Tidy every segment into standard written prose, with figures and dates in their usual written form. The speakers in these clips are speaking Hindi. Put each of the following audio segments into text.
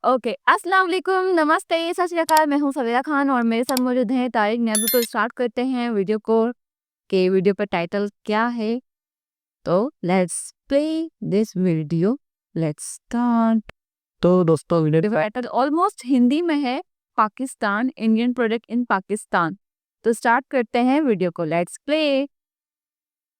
ओके, अस्सलाम वालेकुम, नमस्ते, सत श्री अकाल। मैं हूँ सवेरा खान और मेरे साथ मौजूद हैं तारिक नैबू। तो स्टार्ट करते हैं वीडियो को कि वीडियो का टाइटल क्या है। तो let's play this video, let's start. तो दोस्तों वीडियो का टाइटल ऑलमोस्ट हिंदी में है, Pakistan, Indian product in Pakistan. तो स्टार्ट करते हैं वीडियो को, लेट्स प्ले।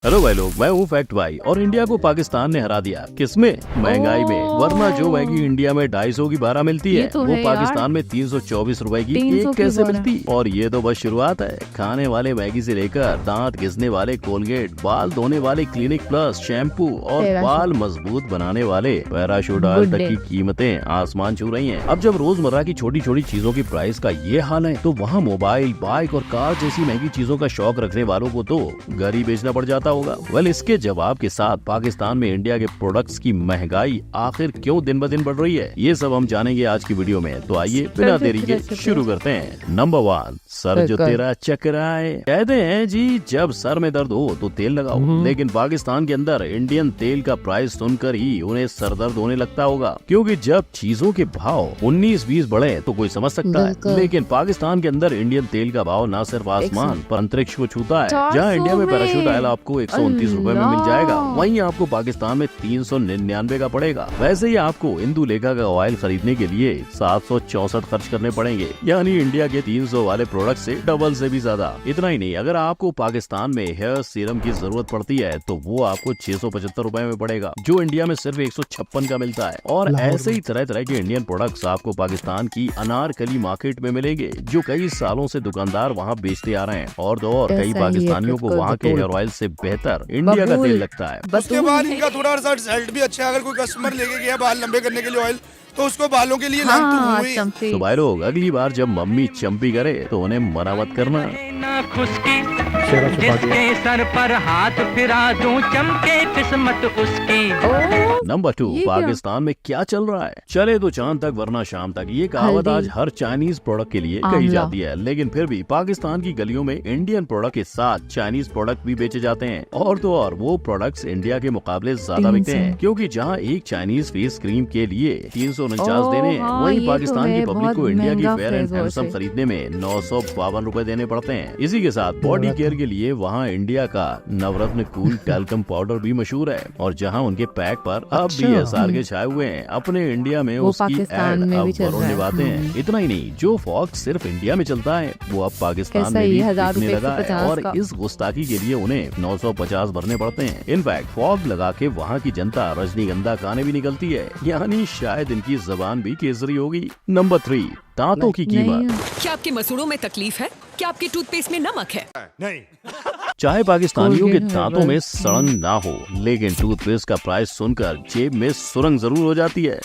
हेलो भाई लोग, मैं हूँ फैक्ट भाई और इंडिया को पाकिस्तान ने हरा दिया। किसमें? महंगाई में। वरना जो मैगी इंडिया में 250 की 12 मिलती ये है तो वो है पाकिस्तान में 324 रुपए की 300 एक की कैसे 12। मिलती। और ये तो बस शुरुआत है। खाने वाले मैगी से लेकर दांत घिसने वाले कोलगेट, बाल धोने वाले क्लिनिक प्लस, शैम्पू और पैराशूट। बाल मजबूत बनाने वाले पैराशूट ऑयल तक गुड की कीमतें आसमान छू रही हैं। अब जब रोजमर्रा की छोटी छोटी चीजों की प्राइस का ये हाल है, तो वहाँ मोबाइल, बाइक और कार जैसी महंगी चीजों का शौक रखने वालों को तो घर ही बेचना पड़ जाता होगा। वेल, इसके जवाब के साथ पाकिस्तान में इंडिया के प्रोडक्ट्स की महंगाई आखिर क्यों दिन ब दिन बढ़ रही है, ये सब हम जानेंगे आज की वीडियो में। तो आइए बिना देरी के शुरू करते हैं। नंबर 1, सर जो तेरा चकराए। कहते हैं जी, जब सर में दर्द हो तो तेल लगाओ, लेकिन पाकिस्तान के अंदर इंडियन तेल का प्राइस सुनकर ही उन्हें सर दर्द होने लगता होगा। क्योंकि जब चीजों के भाव 19-20 बढ़े तो कोई समझ सकता है, लेकिन पाकिस्तान के अंदर इंडियन तेल का भाव न सिर्फ आसमान पर अंतरिक्ष को छूता है। जहाँ इंडिया में पैराशूट ऑयल आपको 129 रुपए में मिल जाएगा, वहीं आपको पाकिस्तान में 399 का पड़ेगा। वैसे ही आपको इंदु लेखा का ऑयल खरीदने के लिए 764 खर्च करने पड़ेंगे, यानी इंडिया के 300 वाले प्रोडक्ट से डबल से भी ज्यादा। इतना ही नहीं, अगर आपको पाकिस्तान में हेयर सीरम की जरूरत पड़ती है तो वो आपको 675 रुपए में पड़ेगा, जो इंडिया में सिर्फ 156 का मिलता है। और ऐसे ही तरह तरह के इंडियन प्रोडक्ट्स आपको पाकिस्तान की अनारकली मार्केट में मिलेंगे, जो कई सालों से दुकानदार वहाँ बेचते आ रहे हैं। और तो और कई पाकिस्तानियों को वहाँ के हेयर ऑयल से बेहतर इंडिया का तेल लगता है। उसके बाद इनका थोड़ा सा रिजल्ट भी अच्छा है। अगर कोई कस्टमर लेके गया बाल लंबे करने के लिए ऑयल, तो उसको बालों के लिए लाभ तो हुआ ही। तो भाई लोग, अगली बार जब मम्मी चंपी करे तो उन्हें मना मत करना। जिसके सर पर हाथ फिरा दूं, चमके किस्मत उसकी। नंबर 2, पाकिस्तान में क्या चल रहा है? चले तो चांद तक वरना शाम तक, ये कहावत आज हर चाइनीज प्रोडक्ट के लिए कही जाती है। लेकिन फिर भी पाकिस्तान की गलियों में इंडियन प्रोडक्ट के साथ चाइनीज प्रोडक्ट भी बेचे जाते हैं। और तो और वो प्रोडक्ट्स इंडिया के मुकाबले ज्यादा बिकते हैं, क्योंकि जहाँ एक चाइनीज फेस क्रीम के लिए 349 देने हैं, वहीं पाकिस्तान की पब्लिक को इंडिया की फेयर एंड हैंडसम खरीदने में 952 रुपए देने पड़ते हैं। इसी के साथ बॉडी केयर के लिए वहाँ इंडिया का नवरत्न कूल टैल्कम पाउडर भी मशहूर है। और जहाँ उनके पैक पर अब भी एसआर के छाए हुए हैं, अपने इंडिया में उसकी एड अब वरुण निभाते हैं। इतना ही नहीं, जो फॉक्स सिर्फ इंडिया में चलता है वो अब पाकिस्तान में भी बिकने लगा है। और इस गुस्ताखी के लिए उन्हें 950 भरने पड़ते हैं। इनफैक्ट फॉग लगा के वहाँ की जनता रजनीगंधा खाने भी निकलती है, यानी शायद इनकी जबान भी केसरी होगी। नंबर 3, दांतों की कीमत। क्या आपके मसूड़ों में तकलीफ है? क्या आपकी टूथपेस्ट में नमक है? नहीं। चाहे पाकिस्तानियों के दांतों में सड़न ना हो, लेकिन टूथपेस्ट का प्राइस सुनकर जेब में सुरंग जरूर हो जाती है।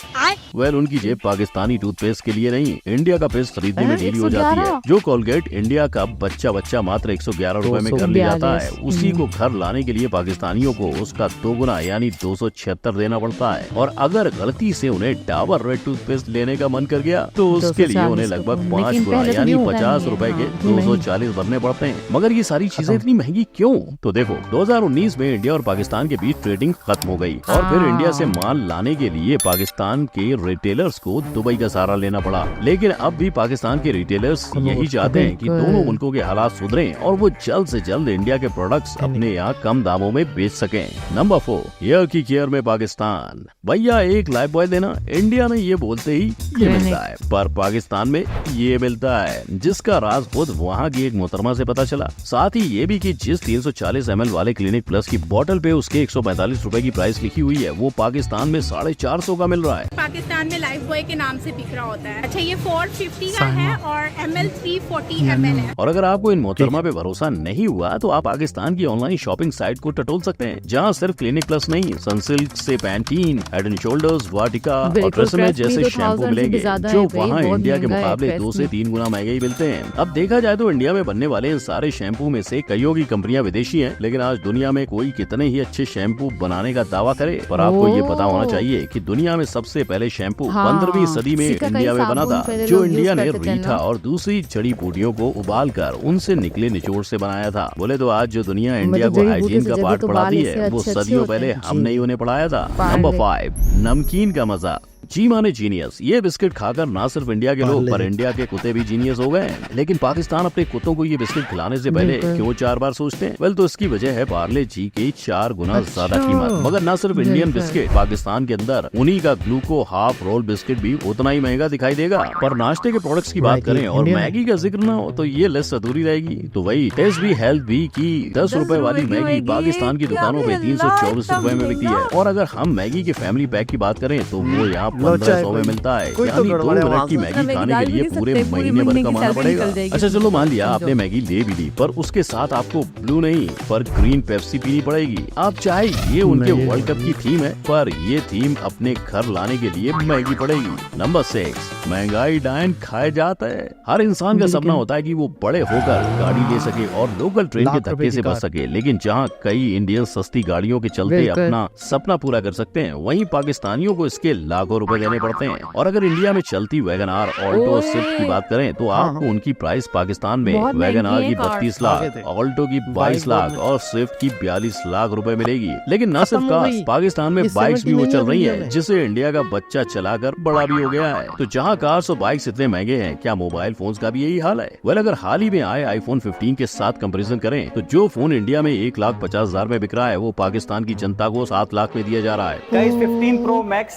वेल, उनकी जेब पाकिस्तानी टूथपेस्ट के लिए नहीं, इंडिया का पेस्ट खरीदने में ढीली हो जाती है। जो कोलगेट इंडिया का बच्चा मात्र 111 रुपए में घर ले जाता है, उसी को घर लाने के लिए पाकिस्तानियों को उसका दोगुना यानी 276 देना पड़ता है। और अगर गलती से उन्हें डाबर रेड टूथपेस्ट लेने का मन कर गया तो उसके लिए उन्हें लगभग 5 गुना यानी 50 रुपए के 240 भरने पड़ते हैं। मगर ये सारी चीजें इतनी महंगी क्यों? तो देखो, 2019 में इंडिया और पाकिस्तान के बीच ट्रेडिंग खत्म हो गई, और फिर इंडिया से माल लाने के लिए पाकिस्तान के रिटेलर्स को दुबई का सहारा लेना पड़ा। लेकिन अब भी पाकिस्तान के रिटेलर्स यही चाहते हैं कि दोनों मुल्कों के हालात सुधरें और वो जल्द से जल्द इंडिया के प्रोडक्ट्स अपने यहाँ कम दामों में बेच सकें। नंबर 4, हेयर की केयर में पाकिस्तान। भैया एक लाइफ बॉय देना। इंडिया में ये बोलते ही ये मिलता है, पर पाकिस्तान में ये मिलता है, जिसका राज खुद वहाँ की एक मोहतरमा से पता चला। साथ ही ये भी कि जिस 340 ml वाले क्लिनिक प्लस की बोतल पे उसके 145 रुपए की प्राइस लिखी हुई है, वो पाकिस्तान में 450 का मिल रहा है। पाकिस्तान में लाइफ बॉय के नाम से बिक रहा होता है। अच्छा, ये 450 का है और ml 340 ml है। और अगर आपको इन मोहतरमा पे भरोसा नहीं हुआ तो आप पाकिस्तान की ऑनलाइन शॉपिंग साइट को टटोल सकते हैं, जहाँ सिर्फ क्लिनिक प्लस नहीं, सनसिल्क से पैंटीन, हेड एंड शोल्डर्स, वाटिका और ट्रेसेमे जैसे शैम्पू मिलेंगे, जो वहाँ इंडिया के मुकाबले 2 से 3 गुना महंगे ही मिलते हैं। अब देखा जाए तो इंडिया में बनने वाले इन सारे शैम्पू में से कईयों की कंपनियां विदेशी हैं, लेकिन आज दुनिया में कोई कितने ही अच्छे शैम्पू बनाने का दावा करे, पर आपको ये पता होना चाहिए कि दुनिया में सबसे पहले शैम्पू 15वीं सदी में इंडिया में बना था, जो इंडिया ने रीठा और दूसरी जड़ी बूटियों को उबाल कर उनसे निकले निचोड़ से बनाया था। बोले तो आज जो दुनिया इंडिया को हाइजीन का पाठ पढ़ाती है, वो सदियों पहले हमने ही उन्हें पढ़ाया था। नंबर 5, नमकीन का मजा। जी माने जीनियस। ये बिस्किट खाकर ना सिर्फ इंडिया के लोग पर इंडिया के कुत्ते भी जीनियस हो गए हैं। लेकिन पाकिस्तान अपने कुत्तों को ये बिस्किट खिलाने से पहले क्यों 4 बार सोचते हैं? वेल, तो इसकी वजह है पार्ले जी की 4 गुना ज्यादा कीमत। मगर ना सिर्फ इंडियन बिस्किट, पाकिस्तान के अंदर उन्हीं का ग्लूको हाफ रोल बिस्किट भी उतना ही महंगा दिखाई देगा। पर नाश्ते के प्रोडक्ट्स की बात करें और मैगी का जिक्र ना हो तो ये लिस्ट अधूरी रहेगी। तो वही टेस्ट भी हेल्थ भी की 10 रुपए वाली मैगी पाकिस्तान की दुकानों पे 324 रुपए में बिकती है। और अगर हम मैगी के फैमिली पैक की बात करें तो वो यहाँ 1500 में मिलता है। यानी 2 मिनट की मैगी खाने के लिए पूरे महीने भर कमाना पड़ेगा। अच्छा चलो मान लिया आपने मैगी ले भी ली, पर उसके साथ आपको ब्लू नहीं पर ग्रीन पेप्सी पीनी पड़ेगी। आप चाहे ये उनके वर्ल्ड कप की थीम है, पर ये थीम अपने घर लाने के लिए महंगी पड़ेगी। नंबर 6, महंगाई डायन खाए जाता है। हर इंसान का सपना होता है कि वो बड़े होकर गाड़ी ले सके और लोकल ट्रेन के धक्के से बच सके। लेकिन जहाँ कई इंडियन सस्ती गाड़ियों के चलते अपना सपना पूरा कर सकते हैं, वहीं पाकिस्तानियों को इसके लाखों रुपए देने पड़ते हैं। और अगर इंडिया में चलती वैगन आर, ऑल्टो, स्विफ्ट की बात करें तो आपको उनकी प्राइस पाकिस्तान में वैगन आर की 32 लाख, ऑल्टो की 22 लाख और स्विफ्ट की 42 लाख रुपए मिलेगी। लेकिन न सिर्फ कार्स, पाकिस्तान में बाइक्स भी वो चल रही है जिसे इंडिया का बच्चा चलाकर बड़ा भी हो गया है। तो जहाँ कार्स और बाइक्स इतने महंगे हैं, क्या मोबाइल फोन्स का भी यही हाल है? वेल, अगर हाल ही में आए आईफोन 15 के साथ कंपैरिजन करें तो जो फोन इंडिया में 1,50,000 में बिक रहा है, वो पाकिस्तान की जनता को 7 लाख में दिया जा रहा है। गाइस 15 प्रो मैक्स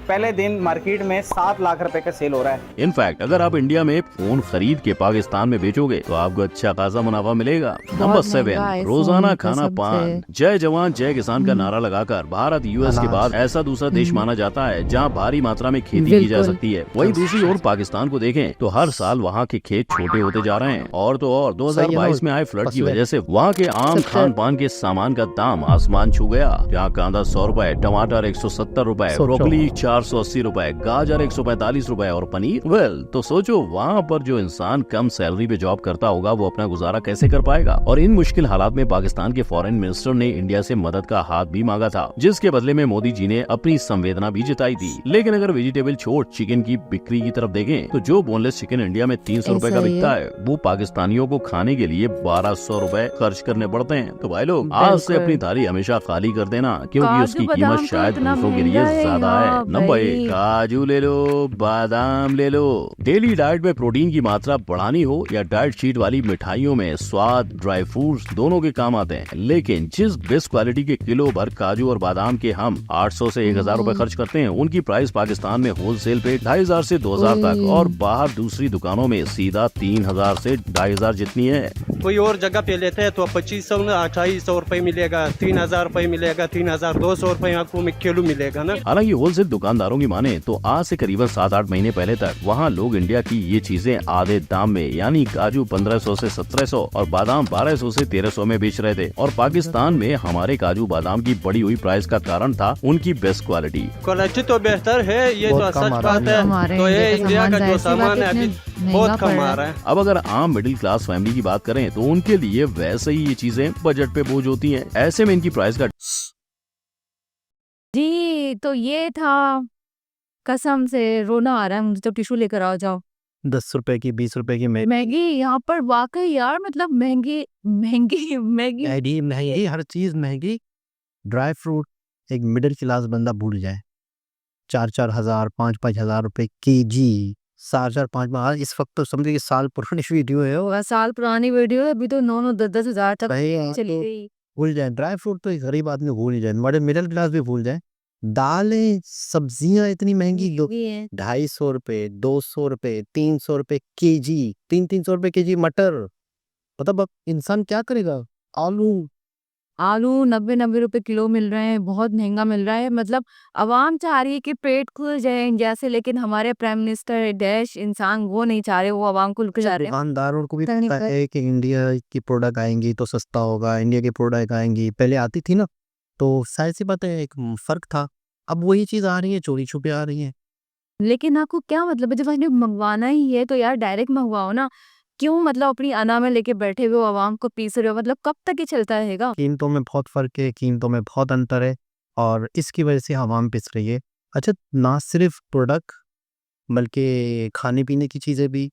पहले दिन मार्केट में 7 लाख रुपए का सेल हो रहा है। इनफैक्ट अगर आप इंडिया में फोन खरीद के पाकिस्तान में बेचोगे तो आपको अच्छा खासा मुनाफा मिलेगा। नंबर 7, रोजाना खाना पान। जय जवान जय किसान का नारा लगाकर भारत यूएस के बाद ऐसा दूसरा देश माना जाता है जहां भारी मात्रा में खेती की जा सकती है। वहीं दूसरी ओर पाकिस्तान को देखें तो हर साल वहां के खेत छोटे होते जा रहे हैं। और तो और 2022 में आए फ्लड की वजह से वहां के आम खान पान के सामान का दाम आसमान छू गया। जहाँ कांदा 100 रुपए, टमाटर 170 रुपए, ब्रोकली 480 रुपए, गाजर 145 रुपए और पनीर। वेल, तो सोचो वहाँ पर जो इंसान कम सैलरी पे जॉब करता होगा वो अपना गुजारा कैसे कर पाएगा। और इन मुश्किल हालात में पाकिस्तान के फॉरेन मिनिस्टर ने इंडिया से मदद का हाथ भी मांगा था, जिसके बदले में मोदी जी ने अपनी संवेदना भी जताई थी। लेकिन अगर वेजिटेबल छोड़ चिकन की बिक्री की तरफ देखें तो जो बोनलेस चिकन इंडिया में 300 रुपए का बिकता है, वो पाकिस्तानियों को खाने के लिए 1200 रुपए खर्च करने पड़ते हैं। तो भाई लोग, आज से अपनी थाली हमेशा खाली कर देना, क्योंकि उसकी कीमत शायद दूसरों के लिए ज्यादा है। नंबर 1, काजू ले लो, बादाम ले लो। डेली डाइट में प्रोटीन की मात्रा बढ़ानी हो या डाइट शीट वाली मिठाइयों में स्वाद, ड्राई फ्रूट्स दोनों के काम आते हैं। लेकिन जिस बेस्ट क्वालिटी के किलो भर काजू और बादाम के हम 800 से 1000 रुपए खर्च करते हैं, उनकी प्राइस पाकिस्तान में होलसेल पे 2500 से 2000 तक और बाहर दूसरी दुकानों में सीधा 3000 से 2500 जितनी है। कोई और जगह पे लेते हैं तो 2500 2800 रुपए मिलेगा, 3000 रुपए मिलेगा, 3200 रुपए आपको किलो मिलेगा ना। हालांकि होलसेल दुकानदारों की माने तो आज से करीबन 7-8 महीने पहले तक वहाँ लोग इंडिया की ये चीजें आधे दाम में, यानी काजू 1500 से 1700 और बादाम 1200 से 1300 में बेच रहे थे। और पाकिस्तान में हमारे काजू बादाम की बढ़ी हुई प्राइस का कारण था उनकी बेस्ट क्वालिटी तो बेहतर है, ये तो सच बात है। तो ये इंडिया का जो सामान है अभी बहुत कम आ रहा है। अब अगर आम मिडिल क्लास फैमिली की बात करें तो उनके लिए वैसे ही ये चीजें बजट पे बोझ होती हैं। ऐसे में इनकी प्राइस का जी, तो ये था। कसम से रोना आ रहा है मुझे, तो टिश्यू लेकर आ जाओ। 10 रुपए की 20 रुपए की मैगी यहाँ पर वाकई यार, मतलब महंगी महंगी मैगी। मैगी महंगी, हर चीज महंगी। ड्राई फ्रूट एक मिडिल क्लास बंदा भूल जाए। 4-4 हजार 5-5 हजार रुपए केजी, 4-4-5 इस वक्त तो समझिए कि साल पुरानी वीडियो है वो। साल पुरानी वीडियो है, अभी तो 9-10 हजार तक चली गई। भूल जाए ड्राई फ्रूट तो एक गरीब आदमी भूल ही जाए, बड़े मिडिल क्लास भी भूल जाए। दालें सब्जियां इतनी महंगी, 250 रुपए 200 रुपए 300 रुपए केजी, 300 रुपए केजी मटर। मतलब अब इंसान क्या करेगा? आलू 90-90 रुपए किलो मिल रहे हैं, बहुत महंगा मिल रहा है। मतलब आवाम चाह रही है कि पेट खुल जाए इंडिया से, लेकिन हमारे प्राइम मिनिस्टर डैश इंसान वो नहीं चाह रहे, वो आवाम को लुट जा रहे हैं। दुकानदारों को भी पता है कि इंडिया की प्रोडक्ट आएंगी तो सस्ता होगा, इंडिया की प्रोडक्ट आएंगी, पहले आती थी ना, तो शायद सी बात है, एक फर्क था। अब वही चीज आ रही है, चोरी छुपे आ रही है। लेकिन आपको क्या मतलब है, जब आपने मंगवाना ही है तो यार डायरेक्ट मंगवाओ ना। क्यों मतलब अपनी अना में लेके बैठे हुए आवाम को पीस रहे हो? मतलब कब तक ये चलता रहेगा? कीमतों में बहुत फर्क है, कीमतों में बहुत अंतर है और इसकी वजह से आवाम पिस रही है। अच्छा, ना सिर्फ प्रोडक्ट बल्कि खाने पीने की चीजें भी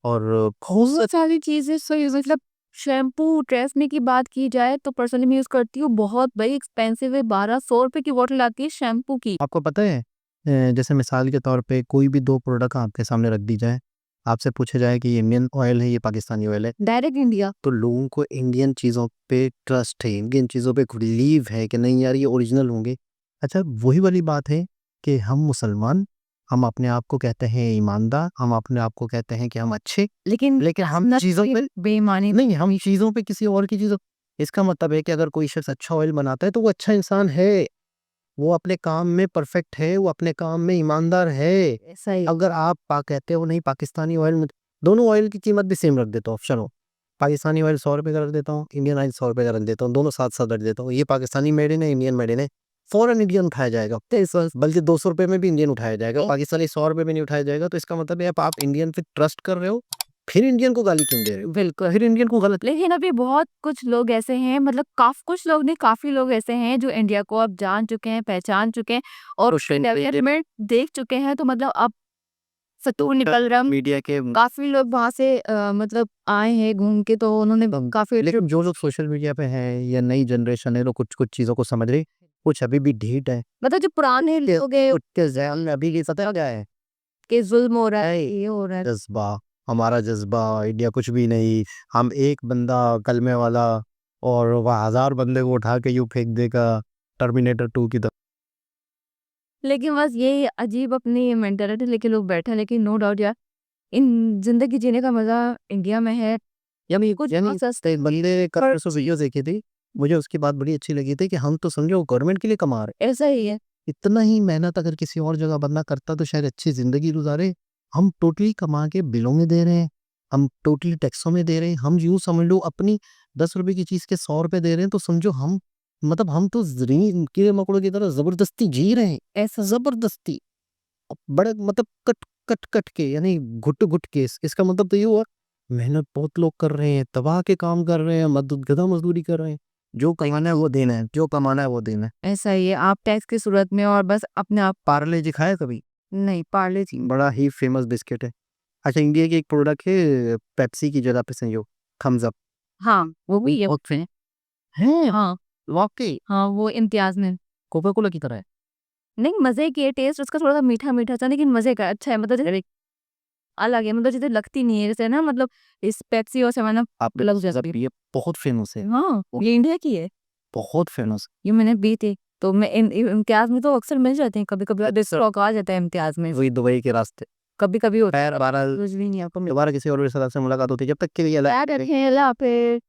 और बहुत सारी चीजें सही। मतलब शैम्पू ट्रेसमी की बात की जाए तो पर्सनली मैं यूज करती हूँ, बहुत भाई एक्सपेंसिव है। 1200 रुपए की बोतल आती है शैम्पू की। आपको पता है जैसे मिसाल के तौर पे कोई भी 2 प्रोडक्ट आपके सामने रख दी जाए, आपसे पूछा जाए कि ये इंडियन ऑयल है, ये पाकिस्तानी ऑयल है, डायरेक्ट इंडिया। तो लोगों को इंडियन चीज़ों पे ट्रस्ट है, इंडियन चीज़ों पे बिलीव है कि नहीं यार ये ओरिजिनल होंगे। अच्छा, वही वाली बात है कि हम मुसलमान, हम अपने आप को कहते हैं ईमानदार, हम अपने आप को कहते हैं कि हम अच्छे, लेकिन हम चीज़ों पे बेईमानी नहीं, हम चीज़ों पे किसी और की चीज़ों, इसका मतलब है कि अगर कोई शख्स अच्छा ऑयल बनाता है तो वो अच्छा इंसान है, वो अपने काम में परफेक्ट है, वो अपने काम में ईमानदार है। ऐसा ही अगर आप कहते हो नहीं पाकिस्तानी ऑयल में, दोनों ऑयल की कीमत भी सेम रख देता हूँ, चलो पाकिस्तानी ऑयल 100 रुपये का रख देता हूँ, इंडियन ऑयल 100 रुपये का रख देता हूँ, दोनों साथ साथ रख देता हूँ। ये पाकिस्तानी मेड इन है, इंडियन मेड इन है, फौरन इंडियन उठाया जाएगा, बल्कि 200 रुपये में भी इंडियन उठाया जाएगा, पाकिस्तानी 100 रुपये में नहीं उठाया जाएगा। तो इसका मतलब है आप इंडियन पे ट्रस्ट कर रहे हो, फिर इंडियन को गाली क्यों दे रहे हो, बिल्कुल। फिर इंडियन को गलत। लेकिन अभी बहुत कुछ लोग ऐसे हैं, मतलब कुछ लोग नहीं, काफी लोग ऐसे हैं जो इंडिया को अब जान चुके हैं, पहचान चुके हैं और डेवलपमेंट देख चुके हैं। तो मतलब अब सतूर निकल रहा, मीडिया के काफी लोग वहां से मतलब आए हैं घूम के, तो उन्होंने काफी लेकिन जो लोग सोशल मीडिया पे हैं या नई जनरेशन है, लोग कुछ कुछ चीज़ों को समझ रही, कुछ अभी भी ढीठ है। मतलब जो पुराने लोग हैं उसके ज़हन में अभी ये पता क्या है, कि जुल्म हो रहा है, ये हो रहा है। जज्बा, हमारा जज्बा, इंडिया कुछ भी नहीं, हम एक बंदा कलमे वाला और वह 1000 बंदे को उठा के यूँ फेंक देगा टर्मिनेटर 2 की तरह। लेकिन बस ये अजीब अपनी मेंटालिटी लेके लोग बैठे हैं। लेकिन नो डाउट यार, इन जिंदगी जीने का मजा इंडिया में है। यानी कुछ यानी बहुत सस्ते एक बंदे ने कल परसों वीडियो देखी थी, मुझे उसकी बात बड़ी अच्छी लगी थी कि हम तो समझो गवर्नमेंट के लिए कमा रहे, ऐसा ही है। इतना ही मेहनत अगर किसी और जगह बंदा करता तो शायद अच्छी जिंदगी गुजारे। हम टोटली कमा के बिलों में दे रहे हैं, हम टोटली टैक्सों में दे रहे हैं, हम यूँ समझ लो अपनी 10 रुपए की चीज़ के 100 रुपए दे रहे हैं, तो समझो हम मतलब हम तो कीड़े मकोड़ों की तरह जबरदस्ती जी रहे हैं, ऐसा जबरदस्ती बड़े मतलब कट कट कट के, यानी घुट घुट के। इसका मतलब तो ये हुआ मेहनत बहुत लोग कर रहे हैं, तबाह के काम कर रहे हैं, मजदूर गधा मजदूरी कर रहे हैं, जो कमाना है वो देना है, जो कमाना है वो देना है। ऐसा ही है, आप टैक्स की सूरत में और बस अपने आप। पार्ले जी खाया कभी? नहीं, पार्ले जी बड़ा ही फेमस बिस्किट है। अच्छा, इंडिया की एक प्रोडक्ट है पेप्सी की जगह पे संयोग, थम्स अप। हाँ, वो भी है। बहुत फेमस है, हाँ वाकई हाँ, वो इम्तियाज में। कोका कोला की तरह है। नहीं, मजे की है, टेस्ट उसका थोड़ा सा मीठा मीठा सा, लेकिन मजे का अच्छा है। मतलब जैसे अलग है, मतलब जैसे लगती नहीं है, जैसे ना मतलब इस पेप्सी और सेवन अप आप लग जाता है। ये बहुत फेमस है, हाँ, ये इंडिया की है। बहुत फेमस। ये मैंने पी थी, तो मैं इम्तियाज में तो अक्सर मिल जाते हैं, कभी कभी स्टॉक आ जाता है इम्तियाज में, वही दुबई के रास्ते। कभी कभी होता है। खैर, हमारा कुछ भी नहीं आपको दोबारा किसी और से मुलाकात होती है, जब तक के लिए याद रखें, अल्लाह हाफिज़।